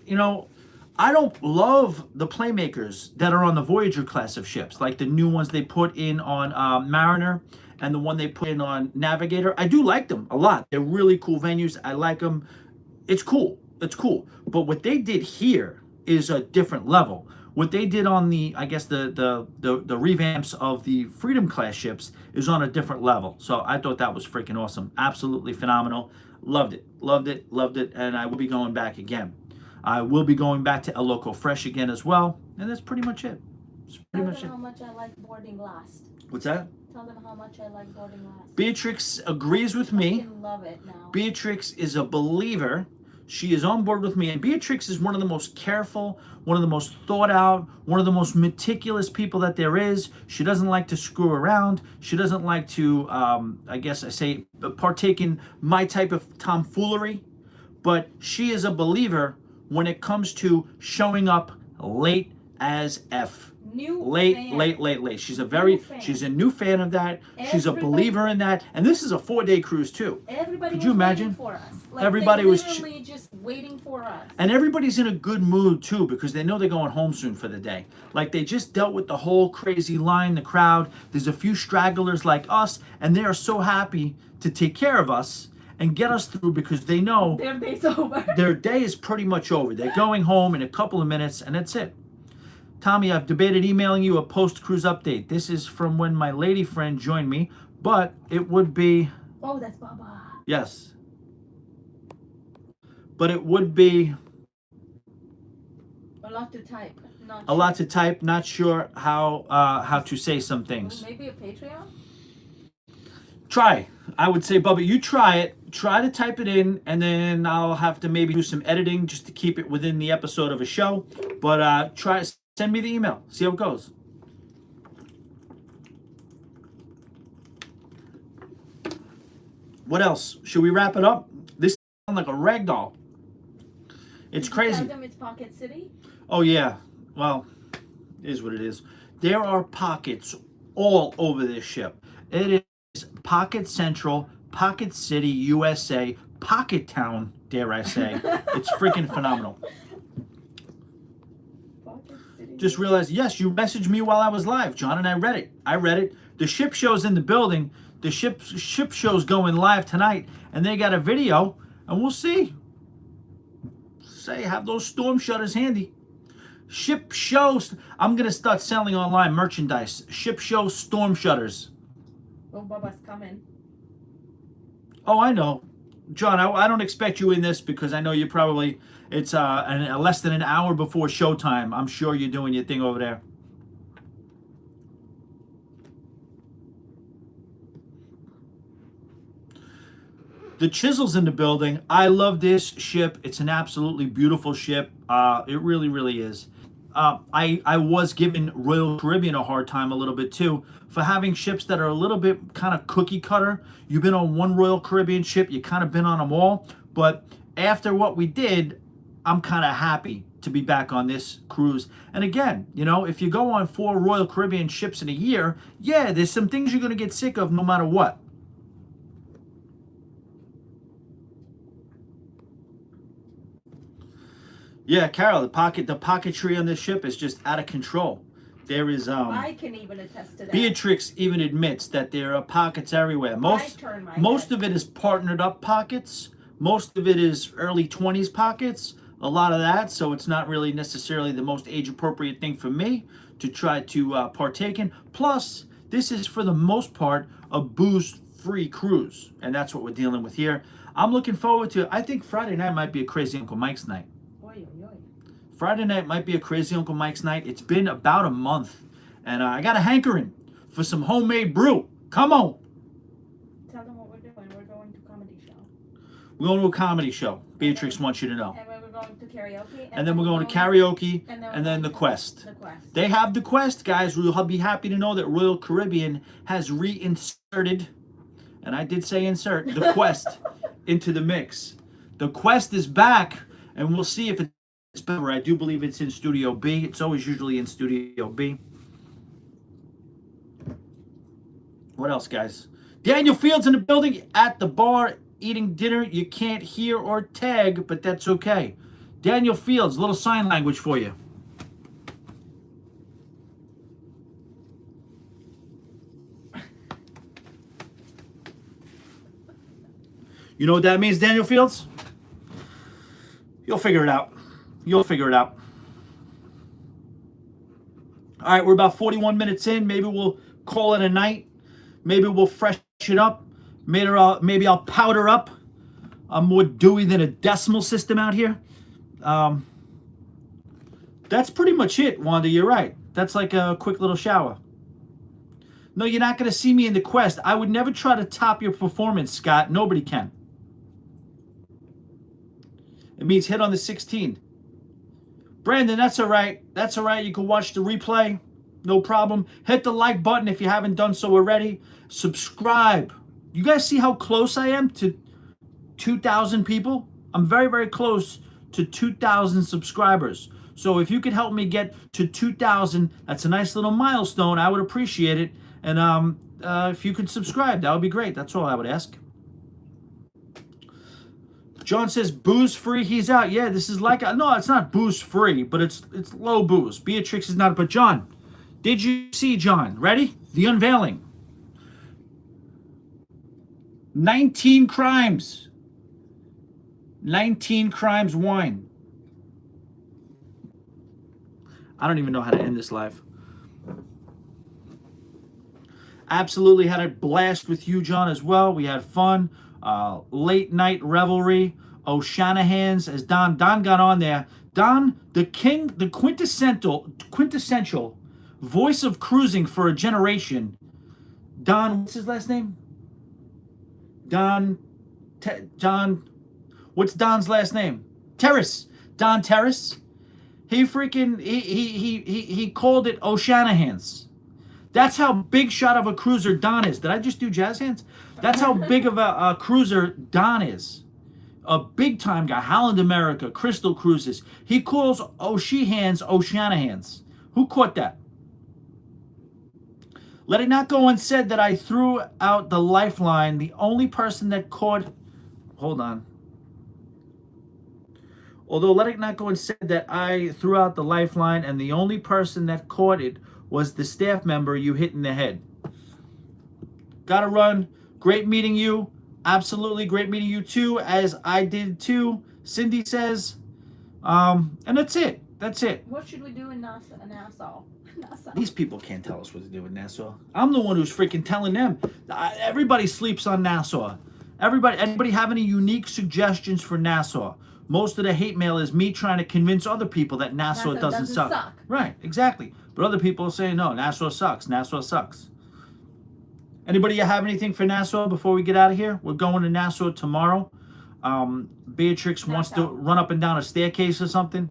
I don't love the playmakers that are on the Voyager class of ships, like the new ones they put in on Mariner and the one they put in on Navigator. I do like them a lot. They're really cool venues. I like them. It's cool. It's cool. But what they did here is a different level. What they did on the revamps of the Freedom class ships is on a different level. So I thought that was freaking awesome. Absolutely phenomenal. Loved it. Loved it. Loved it. And I will be going back again. I will be going back to El Loco Fresh again as well. And that's pretty much it. That's pretty much it. Tell them how much I like boarding last. What's that? Tell them how much I like boarding last. Beatrix agrees with me. I love it now. Beatrix is a believer. She is on board with me. And Beatrix is one of the most careful, one of the most thought out, one of the most meticulous people that there is. She doesn't like to screw around. She doesn't like to, partake in my type of tomfoolery. But she is a believer when it comes to showing up late as F. Late. She's a new fan of that. She's a believer in that. And this is a 4-day cruise too. Everybody Could you imagine? For us. Like, everybody was literally just waiting for us. And everybody's in a good mood too, because they know they're going home soon for the day. Like, they just dealt with the whole crazy line, the crowd. There's a few stragglers like us, and they are so happy to take care of us and get us through, because they know their day's over. Their day is pretty much over. They're going home in a couple of minutes, and that's it. Tommy, I've debated emailing you a post-cruise update. This is from when my lady friend joined me, but it would be... Oh, that's Baba. Yes. But it would be... A lot to type. A lot to type. Not sure how to say some things. Maybe a Patreon? Try. I would say, Bubba, you try it. Try to type it in, and then I'll have to maybe do some editing just to keep it within the episode of a show. But try... Send me the email. See how it goes. What else? Should we wrap it up? This sounds like a rag doll. It's crazy. Tell them it's Pocket City? Oh, yeah. Well, it is what it is. There are pockets all over this ship. It is Pocket Central, Pocket City, USA, Pocket Town, dare I say. It's freaking phenomenal. Just realized, yes, you messaged me while I was live, John, and I read it. The ship show's in the building. The ship show's going live tonight, and they got a video, and we'll see. Say, have those storm shutters handy. Ship shows. I'm going to start selling online merchandise. Ship show storm shutters. Oh, Bubba's coming. Oh, I know. John, I don't expect you in this, because I know you probably... It's less than an hour before showtime. I'm sure you're doing your thing over there. The Chisel's in the building. I love this ship. It's an absolutely beautiful ship. It really, really is. I was giving Royal Caribbean a hard time a little bit too for having ships that are a little bit kind of cookie cutter. You've been on one Royal Caribbean ship. You kind of been on them all. But after what we did, I'm kind of happy to be back on this cruise. And again, if you go on 4 Royal Caribbean ships in a year, yeah, there's some things you're going to get sick of no matter what. Yeah, Carol, the pocketry on this ship is just out of control. There is I can even attest to that. Beatrix even admits that there are pockets everywhere. Most of it is partnered up pockets. Most of it is early 20s pockets. A lot of that, so it's not really necessarily the most age-appropriate thing for me to try to partake in. Plus, this is, for the most part, a booze-free cruise, and that's what we're dealing with here. I'm looking forward to. I think Friday night might be a crazy Uncle Mike's night. Oy, oy, oy. Friday night might be a crazy Uncle Mike's night. It's been about a month, and I got a hankering for some homemade brew. Come on. Tell them what we're doing. We're going to comedy show. We're going to a comedy show. Beatrix wants you to know. And we're going to karaoke. And then we're going to karaoke, and then the Quest. The Quest. They have the Quest, guys. We'll be happy to know that Royal Caribbean has reinserted, and I did say insert, the Quest into the mix. The Quest is back, and we'll see if it's better. I do believe it's in Studio B. It's always usually in Studio B. What else, guys? Daniel Fields in the building at the bar eating dinner. You can't hear or tag, but that's okay. Daniel Fields, a little sign language for you. You know what that means, Daniel Fields? You'll figure it out. You'll figure it out. All right, we're about 41 minutes in. Maybe we'll call it a night. Maybe we'll freshen it up. Maybe I'll powder up. I'm more dewy than a decimal system out here. That's pretty much it, Wanda. You're right. That's like a quick little shower. No, you're not going to see me in the Quest. I would never try to top your performance, Scott. Nobody can. It means hit on the 16. Brandon, that's all right. That's all right. You can watch the replay. No problem. Hit the like button if you haven't done so already. Subscribe. You guys see how close I am to 2,000 people? I'm very, very close to 2,000 subscribers. So if you could help me get to 2,000, that's a nice little milestone. I would appreciate it. And if you could subscribe, that would be great. That's all I would ask. John says booze free. He's out. Yeah, this is like no, it's not booze free, but it's low booze. Beatrix is not. But John, did you see John? Ready? The unveiling. 19 crimes. 19 crimes wine. I don't even know how to end this live. Absolutely had a blast with you, John, as well. We had fun. Late night revelry. O'Shanahan's as Don got on there. Don, the king, the quintessential voice of cruising for a generation. Don, what's his last name? John, what's Don's last name? Terrace. Don Terrace. He called it O'Shanahan's. That's how big shot of a cruiser Don is. Did I just do jazz hands? That's how big of a cruiser Don is. A big time guy. Holland America, Crystal Cruises. He calls O'Shanahan's. Who caught that? Let it not go unsaid that I threw out the lifeline. The only person that caught... Hold on. Although let it not go unsaid that I threw out the lifeline and the only person that caught it was the staff member you hit in the head. Gotta run. Great meeting you. Absolutely great meeting you too, as I did too. Cindy says. And that's it. That's it. What should we do in Nassau? Nassau. These people can't tell us what to do in Nassau. I'm the one who's freaking telling them. Everybody sleeps on Nassau. Anybody have any unique suggestions for Nassau? Most of the hate mail is me trying to convince other people that Nassau doesn't suck. Right, exactly. But other people are saying, no, Nassau sucks. Nassau sucks. Anybody have anything for Nassau before we get out of here? We're going to Nassau tomorrow. Beatrix wants to run up and down a staircase or something.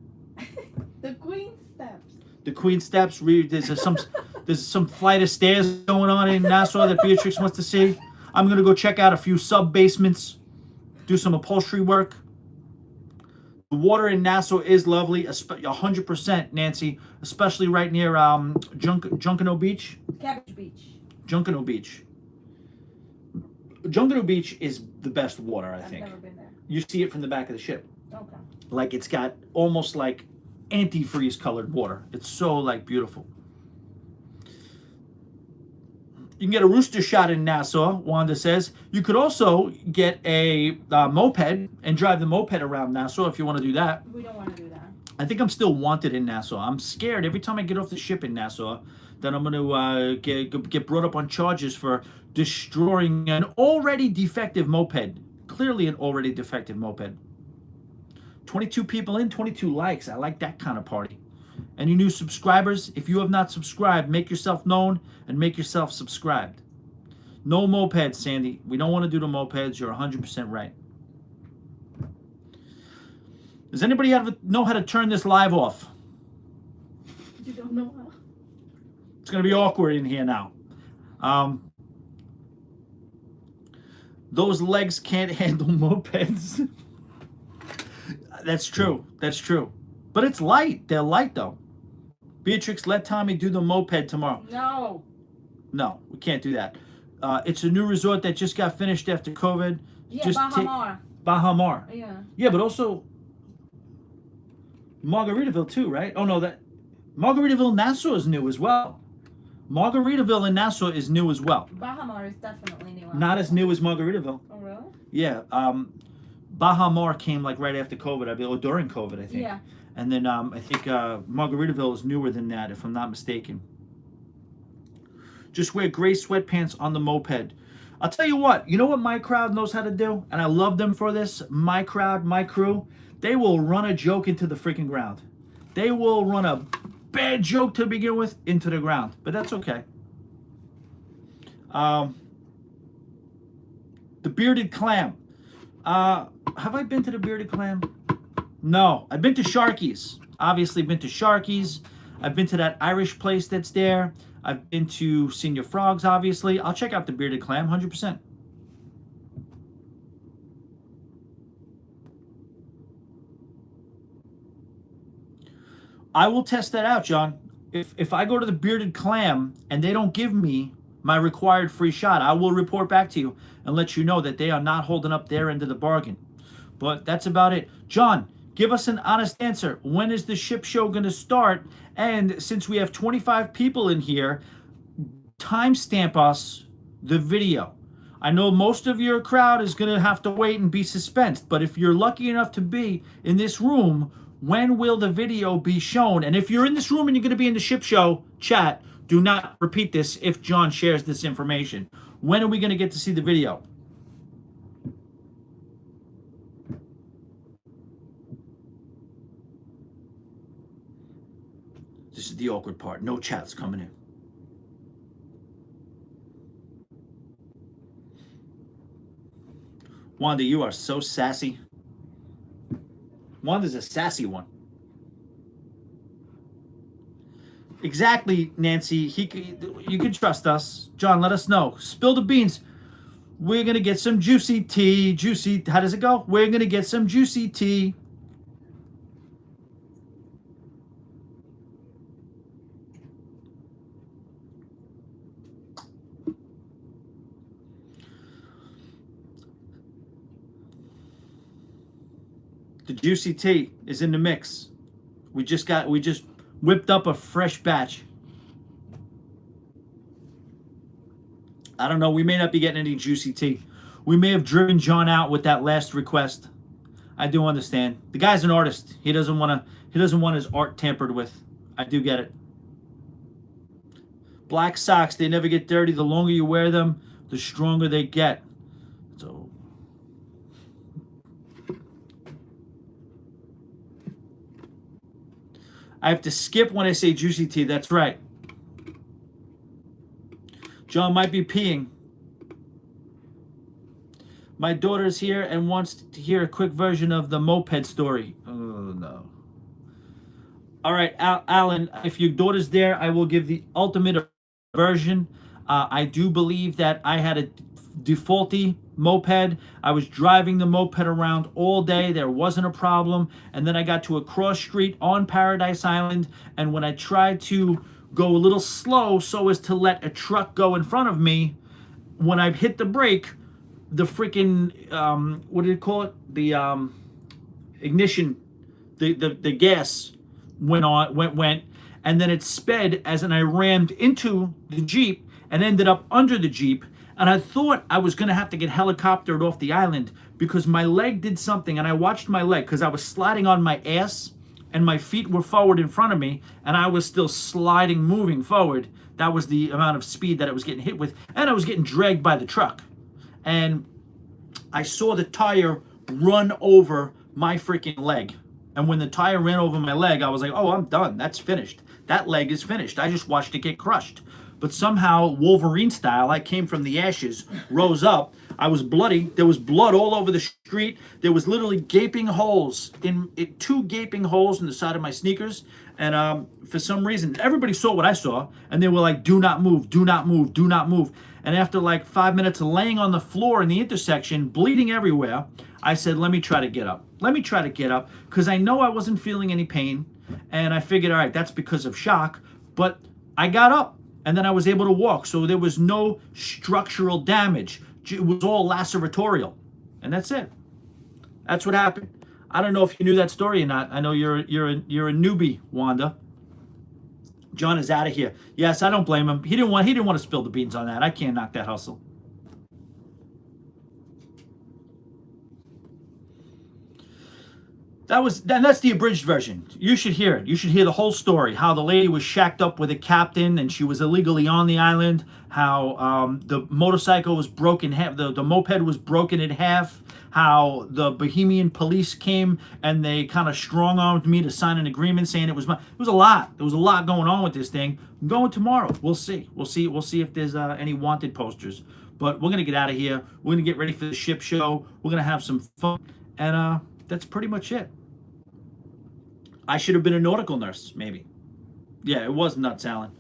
The Queen Steps. The Queen Steps. There's some flight of stairs going on in Nassau that Beatrix wants to see. I'm going to go check out a few sub-basements, do some upholstery work. The water in Nassau is lovely, 100%, Nancy, especially right near Junkanoo Beach. Cabbage Beach. Junkanoo Beach. Junkanoo Beach is the best water, I think. I've never been there. You see it from the back of the ship. Okay. Like it's got almost like antifreeze colored water. It's so like beautiful. You can get a rooster shot in Nassau, Wanda says. You could also get a moped and drive the moped around Nassau if you want to do that. We don't want to do that. I think I'm still wanted in Nassau. I'm scared every time I get off the ship in Nassau that I'm going to get brought up on charges for destroying an already defective moped. clearly an already defective moped. 22 people in, 22 likes. I like that kind of party. Any new subscribers? If you have not subscribed, make yourself known and make yourself subscribed. No mopeds, Sandy. We don't want to do the mopeds. You're 100% right. Does anybody know how to turn this live off? You don't know how? It's going to be awkward in here now. Those legs can't handle mopeds. That's true. That's true. But it's light. They're light, though. Beatrix, let Tommy do the moped tomorrow. No. No, we can't do that. It's a new resort that just got finished after COVID. Yeah, just Baha Mar. Baha Mar. Yeah. Yeah, but also Margaritaville too, right? Oh no, that Margaritaville Nassau is new as well. Margaritaville in Nassau is new as well. Baha Mar is definitely new. Not as new as Margaritaville. Oh really? Yeah. Baha Mar came like right after COVID, or during COVID, I think. Yeah. And then I think Margaritaville is newer than that, if I'm not mistaken. Just wear gray sweatpants on the moped. I'll tell you what my crowd knows how to do, and I love them for this. My crowd, my crew, they will run a joke into the freaking ground. They will run a bad joke to begin with into the ground, but that's okay. The Bearded Clam. Have I been to the Bearded Clam? No, I've been to Sharky's. Obviously been to Sharky's. I've been to that Irish place that's there. I've been to Senior Frogs, obviously. I'll check out the Bearded Clam, 100%. I will test that out, John. If I go to the Bearded Clam and they don't give me my required free shot, I will report back to you and let you know that they are not holding up their end of the bargain. But that's about it. John, give us an honest answer. When is the ship show going to start? And since we have 25 people in here, timestamp us the video. I know most of your crowd is going to have to wait and be suspensed, but if you're lucky enough to be in this room, when will the video be shown? And if you're in this room and you're going to be in the ship show chat, do not repeat this if John shares this information. When are we going to get to see the video? This is the awkward part. No chat's coming in. Wanda, you are so sassy. Wanda's a sassy one. Exactly, Nancy. You can trust us. John, let us know. Spill the beans. We're going to get some juicy tea. Juicy, how does it go? We're going to get some juicy tea. The juicy tea is in the mix. We just whipped up a fresh batch. I don't know. We may not be getting any juicy tea. We may have driven John out with that last request. I do understand. The guy's an artist. He doesn't want his art tampered with. I do get it. Black socks, they never get dirty. The longer you wear them, the stronger they get. So I have to skip when I say juicy tea. That's right. John might be peeing. My daughter's here and wants to hear a quick version of the moped story. Oh, no. All right, Alan, if your daughter's there, I will give the ultimate version. I do believe that I had a defaulty moped. I was driving the moped around all day. There wasn't a problem. And then I got to a cross street on Paradise Island. And when I tried to go a little slow so as to let a truck go in front of me, when I hit the brake, the freaking, what do you call it? The ignition, the gas went, and then it sped and I rammed into the Jeep and ended up under the Jeep. And I thought I was going to have to get helicoptered off the island because my leg did something. And I watched my leg because I was sliding on my ass and my feet were forward in front of me. And I was still sliding, moving forward. That was the amount of speed that I was getting hit with. And I was getting dragged by the truck. And I saw the tire run over my freaking leg. And when the tire ran over my leg, I was like, oh, I'm done. That's finished. That leg is finished. I just watched it get crushed. But somehow, Wolverine style, I came from the ashes, rose up. I was bloody. There was blood all over the street. There was literally gaping holes in it, 2 gaping holes in the side of my sneakers. And for some reason, everybody saw what I saw, and they were like, "Do not move, do not move, do not move." And after like 5 minutes of laying on the floor in the intersection, bleeding everywhere, I said, "Let me try to get up. Let me try to get up," because I know I wasn't feeling any pain, and I figured, all right, that's because of shock. But I got up. And then I was able to walk. So there was no structural damage. It was all laceratorial. And that's it. That's what happened. I don't know if you knew that story or not. I know you're a newbie, Wanda. John is out of here. Yes, I don't blame him. He didn't want to spill the beans on that. I can't knock that hustle. That's the abridged version. You should hear it. You should hear the whole story. How the lady was shacked up with a captain and she was illegally on the island. How the motorcycle was broken half. The moped was broken in half. How the Bohemian police came and they kind of strong-armed me to sign an agreement saying it was mine. It was a lot. There was a lot going on with this thing. I'm going tomorrow. We'll see. We'll see if there's any wanted posters. But we're gonna get out of here. We're gonna get ready for the ship show. We're gonna have some fun, and that's pretty much it. I should have been a nautical nurse, maybe. Yeah, it was nuts, Alan.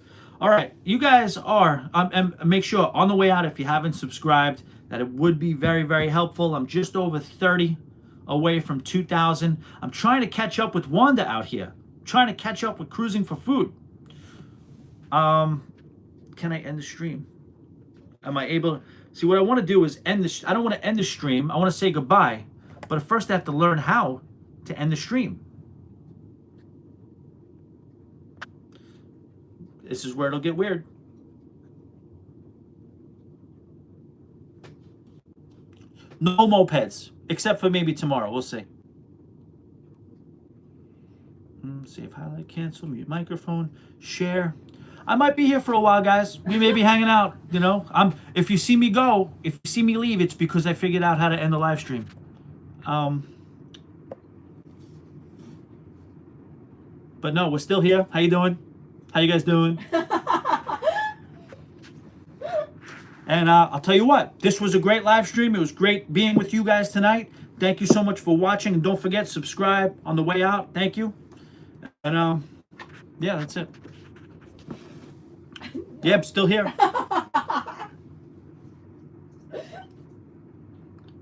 All right, you guys are, and make sure on the way out, if you haven't subscribed, that it would be very, very helpful. I'm just over 30 away from 2,000. I'm trying to catch up with Wanda out here. I'm trying to catch up with Cruising for Food. Can I end the stream? Am I able to? See, what I want to do is end this. I don't want to end the stream. I want to say goodbye. But first I have to learn how to end the stream. This is where it'll get weird. No mopeds, except for maybe tomorrow. We'll see. Save, highlight, cancel, mute microphone, share. I might be here for a while, guys. We may be hanging out. You know, if you see me go, if you see me leave, it's because I figured out how to end the live stream. But no, we're still here. How you doing? How you guys doing? And I'll tell you what, this was a great live stream. It was great being with you guys tonight. Thank you so much for watching. And don't forget, subscribe on the way out. Thank you. And yeah, that's it. Yep, still here. Did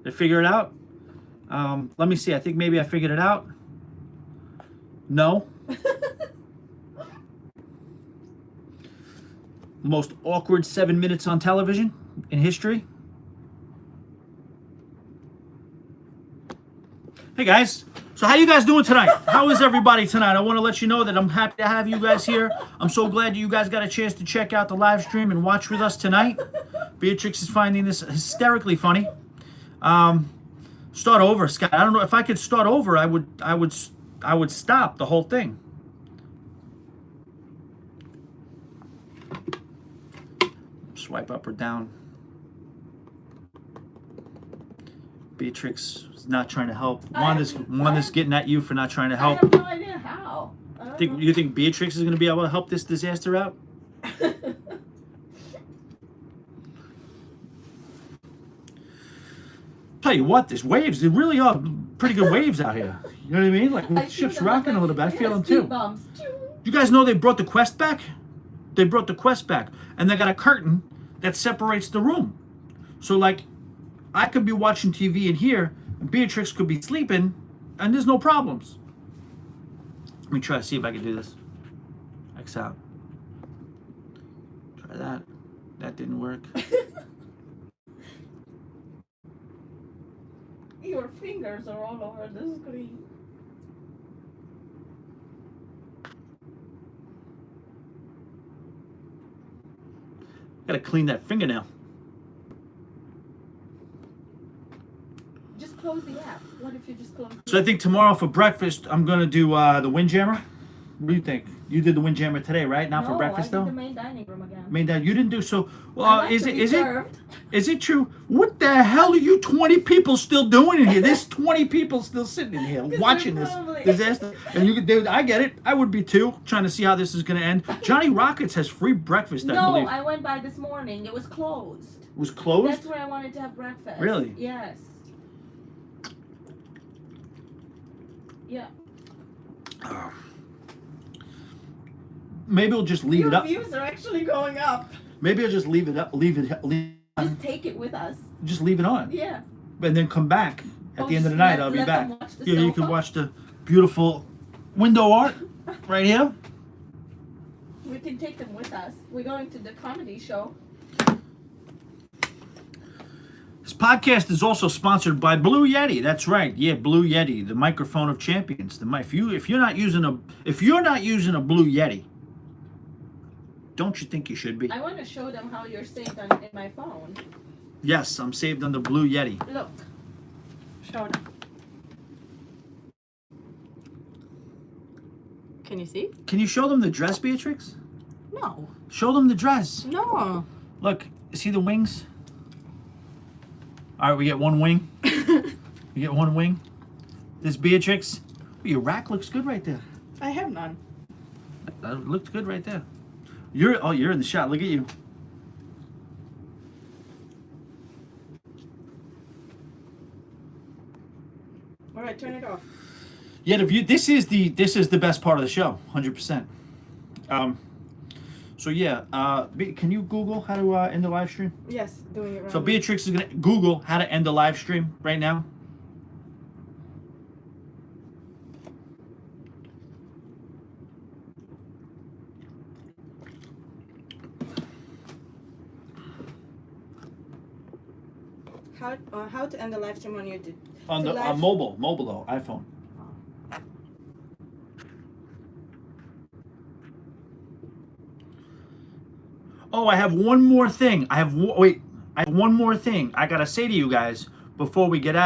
I figure it out? Let me see. I think maybe I figured it out. No. Most awkward 7 minutes on television in history. Hey guys, so how you guys doing tonight? How is everybody tonight? I want to let you know that I'm happy to have you guys here. I'm so glad you guys got a chance to check out the live stream and watch with us tonight. Beatrix is finding this hysterically funny. Start over, Scott. I don't know if I could start over. I would stop the whole thing. Swipe up or down. Beatrix is not trying to help. Wanda's getting at you for not trying to help. I have no idea how. You think Beatrix is going to be able to help this disaster out? Tell you what, there's waves. There really are pretty good waves out here. You know what I mean? Like the ship's rocking a little bit. I feel them too. You guys know they brought the Quest back? They brought the Quest back, and they got a curtain that separates the room. So like, I could be watching TV in here, and Beatrix could be sleeping, and there's no problems. Let me try to see if I can do this. X out. Try that. That didn't work. Your fingers are all over the screen. Gotta clean that fingernail. Just close the app. What if you just close? So I think tomorrow for breakfast, I'm gonna do the Windjammer. What do you think? You did the Windjammer today, right? Not for breakfast I though. did the main dining room again. Main dad, you didn't do so. I Well, like to be served. is it true? What the hell are you 20 people still doing in here? There's 20 people still sitting in here watching this probably- disaster. And I get it. I would be too, trying to see how this is going to end. Johnny Rockets has free breakfast, I No, believe. I went by this morning. It was closed. It was closed? That's where I wanted to have breakfast. Really? Yes. Yeah. Maybe we'll just leave Your it up. views are actually going up. Maybe I'll just leave it up. Just take it with us. Just leave it on. Yeah. And then come back at Oh, the end of the just night. let- I'll be let back. them watch the Yeah, you can sofa? watch the beautiful window art right here. We can take them with us. We're going to the comedy show. This podcast is also sponsored by Blue Yeti. That's right. Yeah, Blue Yeti, the microphone of champions. If you're not using a Blue Yeti, don't you think you should be? I want to show them how you're saved in my phone. Yes, I'm saved on the Blue Yeti. Look. Show them. Can you see? Can you show them the dress, Beatrix? No. Show them the dress. No. Look, see the wings? All right, we get one wing. We get one wing. This Beatrix. Oh, your rack looks good right there. I have none. That looked good right there. You're in the shot. Look at you. All right, turn it off. Yeah, this is the best part of the show, 100%. So yeah, can you Google how to end the live stream? Yes, doing it right. So Beatrix is gonna Google how to end the live stream right now. How to end the live stream on YouTube? On To the live- mobile though, iPhone. Oh, I have one more thing. I have one more thing I gotta say to you guys before we get out.